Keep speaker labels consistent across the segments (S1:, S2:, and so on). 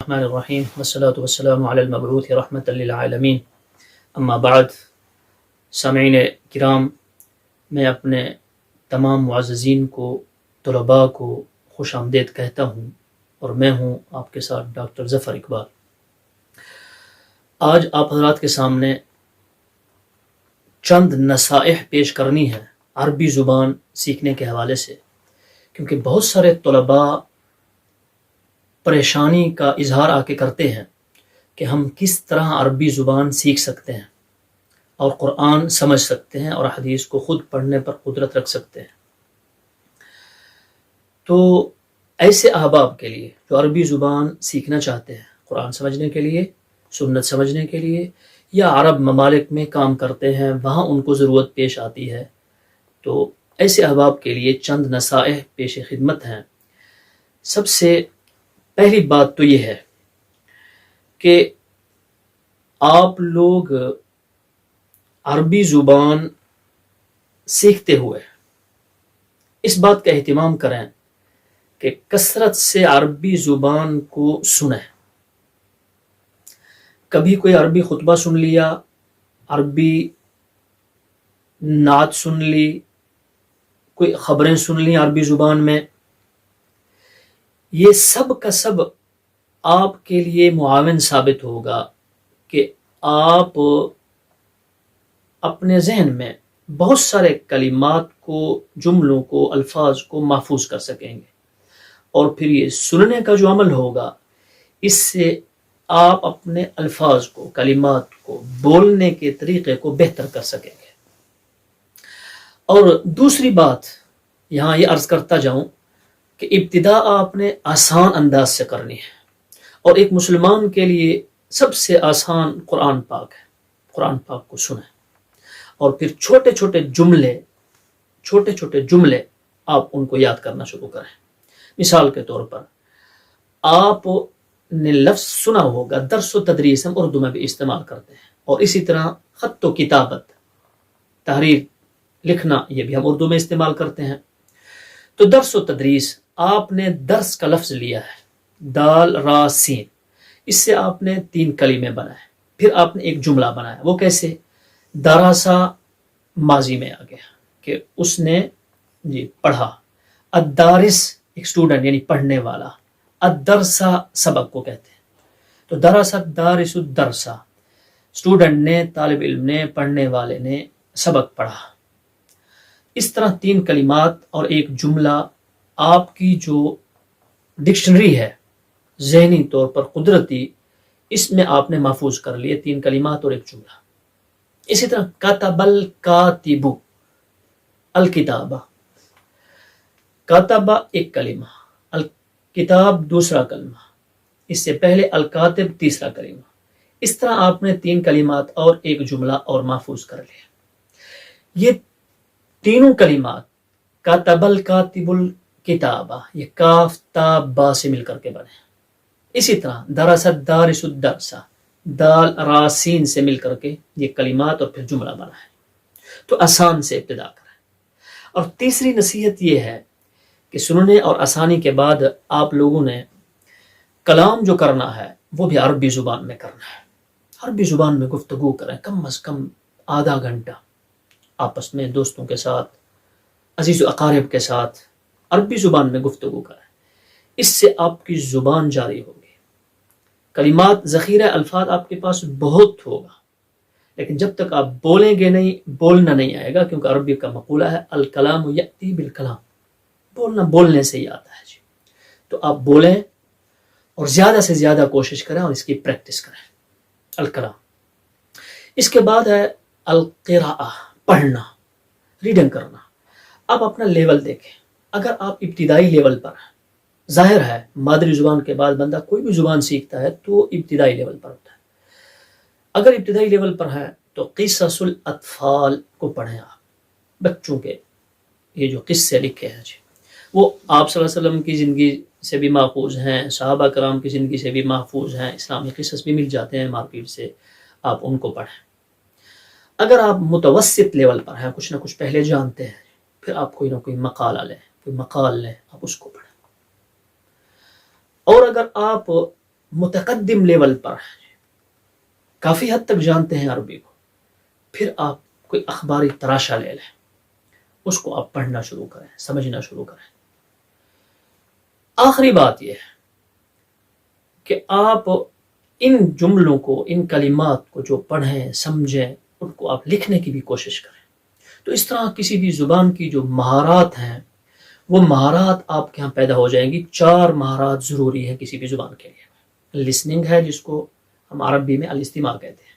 S1: الرحمن الرحیم والصلاة والسلام علی المبعوث رحمۃ للعالمین اما بعد. سامعین کرام، میں اپنے تمام معززین کو، طلباء کو خوش آمدید کہتا ہوں، اور میں ہوں آپ کے ساتھ ڈاکٹر ظفر اقبال. آج آپ حضرات کے سامنے چند نصائح پیش کرنی ہے عربی زبان سیکھنے کے حوالے سے، کیونکہ بہت سارے طلباء پریشانی کا اظہار آ کے کرتے ہیں کہ ہم کس طرح عربی زبان سیکھ سکتے ہیں اور قرآن سمجھ سکتے ہیں اور حدیث کو خود پڑھنے پر قدرت رکھ سکتے ہیں. تو ایسے احباب کے لیے جو عربی زبان سیکھنا چاہتے ہیں قرآن سمجھنے کے لیے، سنت سمجھنے کے لیے، یا عرب ممالک میں کام کرتے ہیں وہاں ان کو ضرورت پیش آتی ہے، تو ایسے احباب کے لیے چند نصائح پیش خدمت ہیں. سب سے پہلی بات تو یہ ہے کہ آپ لوگ عربی زبان سیکھتے ہوئے اس بات کا اہتمام کریں کہ کثرت سے عربی زبان کو سنیں. کبھی کوئی عربی خطبہ سن لیا، عربی نعت سن لی، کوئی خبریں سن لی عربی زبان میں، یہ سب کا سب آپ کے لیے معاون ثابت ہوگا کہ آپ اپنے ذہن میں بہت سارے کلمات کو، جملوں کو، الفاظ کو محفوظ کر سکیں گے، اور پھر یہ سننے کا جو عمل ہوگا اس سے آپ اپنے الفاظ کو، کلمات کو، بولنے کے طریقے کو بہتر کر سکیں گے. اور دوسری بات یہاں یہ عرض کرتا جاؤں کہ ابتدا آپ نے آسان انداز سے کرنی ہے، اور ایک مسلمان کے لیے سب سے آسان قرآن پاک ہے. قرآن پاک کو سنیں، اور پھر چھوٹے چھوٹے جملے آپ ان کو یاد کرنا شروع کریں. مثال کے طور پر آپ نے لفظ سنا ہوگا درس و تدریس، ہم اردو میں بھی استعمال کرتے ہیں، اور اسی طرح خط و کتابت، تحریر لکھنا، یہ بھی ہم اردو میں استعمال کرتے ہیں. تو درس و تدریس، آپ نے درس کا لفظ لیا ہے، دال را سین، اس سے آپ نے 3 کلمے بنائے، پھر آپ نے ایک جملہ بنایا. وہ کیسے؟ دراسا ماضی میں آ گیا کہ اس نے پڑھا، الدارس ایک اسٹوڈنٹ یعنی پڑھنے والا، الدرسا سبق کو کہتے ہیں. تو دراسا دارس الدرسا، اسٹوڈنٹ نے، طالب علم نے، پڑھنے والے نے سبق پڑھا. اس طرح 3 کلمات اور ایک جملہ آپ کی جو ڈکشنری ہے ذہنی طور پر قدرتی، اس میں آپ نے محفوظ کر لیے 3 کلمات اور ایک جملہ. اسی طرح کتب الکاتب الکتابہ، کاتبہ ایک کلمہ، الکتاب دوسرا کلمہ، اس سے پہلے الکاتب تیسرا کلمہ. اس طرح آپ نے 3 کلمات اور ایک جملہ اور محفوظ کر لیا. یہ تینوں کلمات کاتب الکاتب الکتابہ، یہ کاف تا با سے مل کر کے بنے. اسی طرح درس الدارس الدرسہ، دال را سین سے مل کر کے یہ کلمات اور پھر جملہ بنا ہے. تو آسان سے ابتدا کریں. اور تیسری نصیحت یہ ہے کہ سننے اور آسانی کے بعد آپ لوگوں نے کلام جو کرنا ہے وہ بھی عربی زبان میں کرنا ہے. عربی زبان میں گفتگو کریں، کم از کم آدھا گھنٹہ آپس میں دوستوں کے ساتھ، عزیز و اقارب کے ساتھ عربی زبان میں گفتگو کریں. اس سے آپ کی زبان جاری ہوگی، کلمات، ذخیرہ الفاظ آپ کے پاس بہت ہوگا، لیکن جب تک آپ بولیں گے نہیں، بولنا نہیں آئے گا، کیونکہ عربی کا مقولہ ہے الکلام یأتی بالکلام، بولنا بولنے سے ہی آتا ہے. تو آپ بولیں اور زیادہ سے زیادہ کوشش کریں اور اس کی پریکٹس کریں. الکلام. اس کے بعد ہے القراءہ، پڑھنا، ریڈنگ کرنا. آپ اپنا لیول دیکھیں. اگر آپ ابتدائی لیول پر ہیں، ظاہر ہے مادری زبان کے بعد بندہ کوئی بھی زبان سیکھتا ہے تو ابتدائی لیول پر ہوتا ہے. اگر ابتدائی لیول پر ہے تو قصص الاطفال کو پڑھیں. آپ بچوں کے یہ جو قصے لکھے ہیں وہ آپ صلی اللہ علیہ وسلم کی زندگی سے بھی محفوظ ہیں، صحابہ کرام کی زندگی سے بھی محفوظ ہیں، اسلامی قصص بھی مل جاتے ہیں مارکیٹ سے، آپ ان کو پڑھیں. اگر آپ متوسط لیول پر ہیں، کچھ نہ کچھ پہلے جانتے ہیں، پھر آپ کوئی نہ کوئی مقالہ لیں، کوئی مقال لیں، آپ اس کو پڑھیں. اور اگر آپ متقدم لیول پر ہیں، کافی حد تک جانتے ہیں عربی کو، پھر آپ کوئی اخباری تراشا لے لیں، اس کو آپ پڑھنا شروع کریں، سمجھنا شروع کریں۔ آخری بات یہ ہے کہ آپ ان جملوں کو، ان کلمات کو جو پڑھیں سمجھیں، ان کو آپ لکھنے کی بھی کوشش کریں۔ تو اس طرح کسی بھی زبان کی جو مہارات ہیں وہ مہارات آپ کے ہاں پیدا ہو جائیں گی۔ 4 مہارات ضروری ہیں کسی بھی زبان کے لیے۔ لسننگ ہے، جس کو ہم عربی میں الاستماع کہتے ہیں،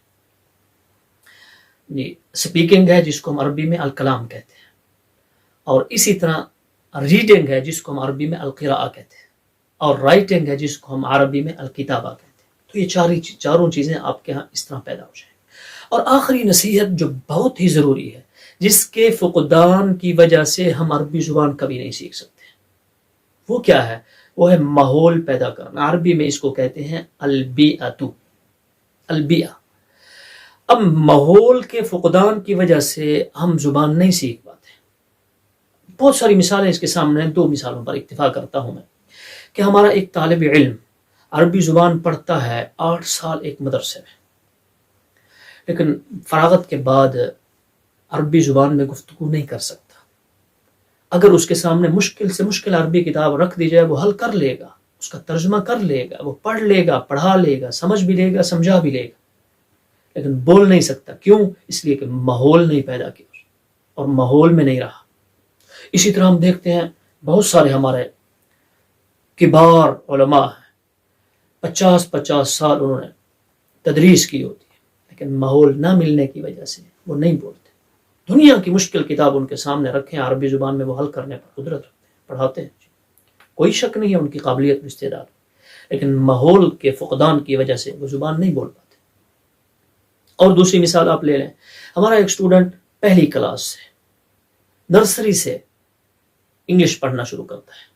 S1: جی سپیکنگ ہے، جس کو ہم عربی میں الکلام کہتے ہیں، اور اسی طرح ریڈنگ ہے، جس کو ہم عربی میں القراءہ کہتے ہیں، اور رائٹنگ ہے، جس کو ہم عربی میں الکتابہ کہتے ہیں۔ تو یہ چاروں چیزیں آپ کے ہاں اس طرح پیدا ہو جائیں۔ اور آخری نصیحت جو بہت ہی ضروری ہے، جس کے فقدان کی وجہ سے ہم عربی زبان کبھی نہیں سیکھ سکتے، وہ کیا ہے؟ وہ ہے ماحول پیدا کرنا۔ عربی میں اس کو کہتے ہیں البیئۃ، البیئہ۔ اب ماحول کے فقدان کی وجہ سے ہم زبان نہیں سیکھ پاتے۔ بہت ساری مثالیں اس کے سامنے ہیں، 2 مثالوں پر اکتفا کرتا ہوں میں، کہ ہمارا ایک طالب علم عربی زبان پڑھتا ہے 8 سال ایک مدرسے میں، لیکن فراغت کے بعد عربی زبان میں گفتگو نہیں کر سکتا۔ اگر اس کے سامنے مشکل سے مشکل عربی کتاب رکھ دی جائے، وہ حل کر لے گا، اس کا ترجمہ کر لے گا، وہ پڑھ لے گا، پڑھا لے گا، سمجھ بھی لے گا، سمجھا بھی لے گا، لیکن بول نہیں سکتا۔ کیوں؟ اس لیے کہ ماحول نہیں پیدا کیا اور ماحول میں نہیں رہا۔ اسی طرح ہم دیکھتے ہیں بہت سارے ہمارے کبار علماء ہیں، 50 سال انہوں نے تدریس کی ہوتی ہے، لیکن ماحول نہ ملنے کی وجہ سے وہ نہیں بولتے۔ دنیا کی مشکل کتاب ان کے سامنے رکھیں عربی زبان میں، وہ حل کرنے پر قدرت رکھتے ہیں، پڑھاتے ہیں، کوئی شک نہیں ہے ان کی قابلیت استعداد، لیکن ماحول کے فقدان کی وجہ سے وہ زبان نہیں بول پاتے۔ اور دوسری مثال آپ لے لیں، ہمارا ایک اسٹوڈنٹ پہلی کلاس سے، نرسری سے انگلش پڑھنا شروع کرتا ہے،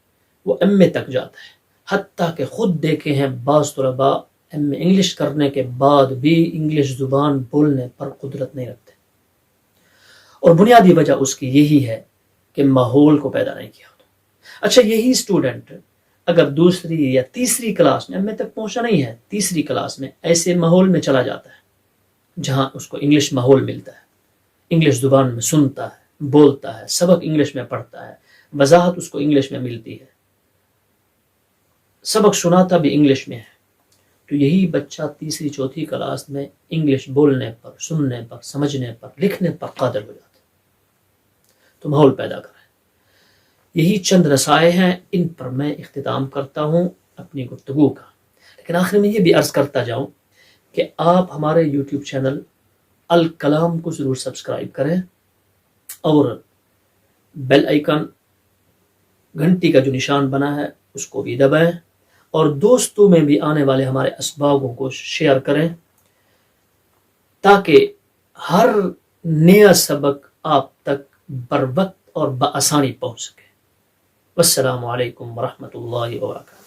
S1: وہ ایم اے تک جاتا ہے، حتیٰ کہ خود دیکھے ہیں بعض طلباء ایم اے انگلش کرنے کے بعد بھی انگلش زبان بولنے پر قدرت نہیں رکھتے، اور بنیادی وجہ اس کی یہی ہے کہ ماحول کو پیدا نہیں کیا ہوتا۔ اچھا، یہی اسٹوڈنٹ اگر دوسری یا تیسری کلاس میں، ایم اے تک پہنچا نہیں ہے، تیسری کلاس میں ایسے ماحول میں چلا جاتا ہے جہاں اس کو انگلش ماحول ملتا ہے، انگلش زبان میں سنتا ہے، بولتا ہے، سبق انگلش میں پڑھتا ہے، وضاحت اس کو انگلش میں ملتی ہے، سبق سناتا بھی انگلش میں ہے، تو یہی بچہ تیسری چوتھی کلاس میں انگلش بولنے پر، سننے پر، سمجھنے پر، لکھنے پر قادر ہو جاتا ہے۔ تو ماحول پیدا کریں۔ یہی چند نصائح ہیں، ان پر میں اختتام کرتا ہوں اپنی گفتگو کا، لیکن آخر میں یہ بھی عرض کرتا جاؤں کہ آپ ہمارے یوٹیوب چینل الکلام کو ضرور سبسکرائب کریں، اور بیل آئیکن، گھنٹی کا جو نشان بنا ہے اس کو بھی دبائیں، اور دوستوں میں بھی آنے والے ہمارے اسباغوں کو شیئر کریں، تاکہ ہر نیا سبق آپ تک بر وقت اور بآسانی پہنچ سکے۔ والسلام علیکم ورحمۃ اللہ وبرکاتہ۔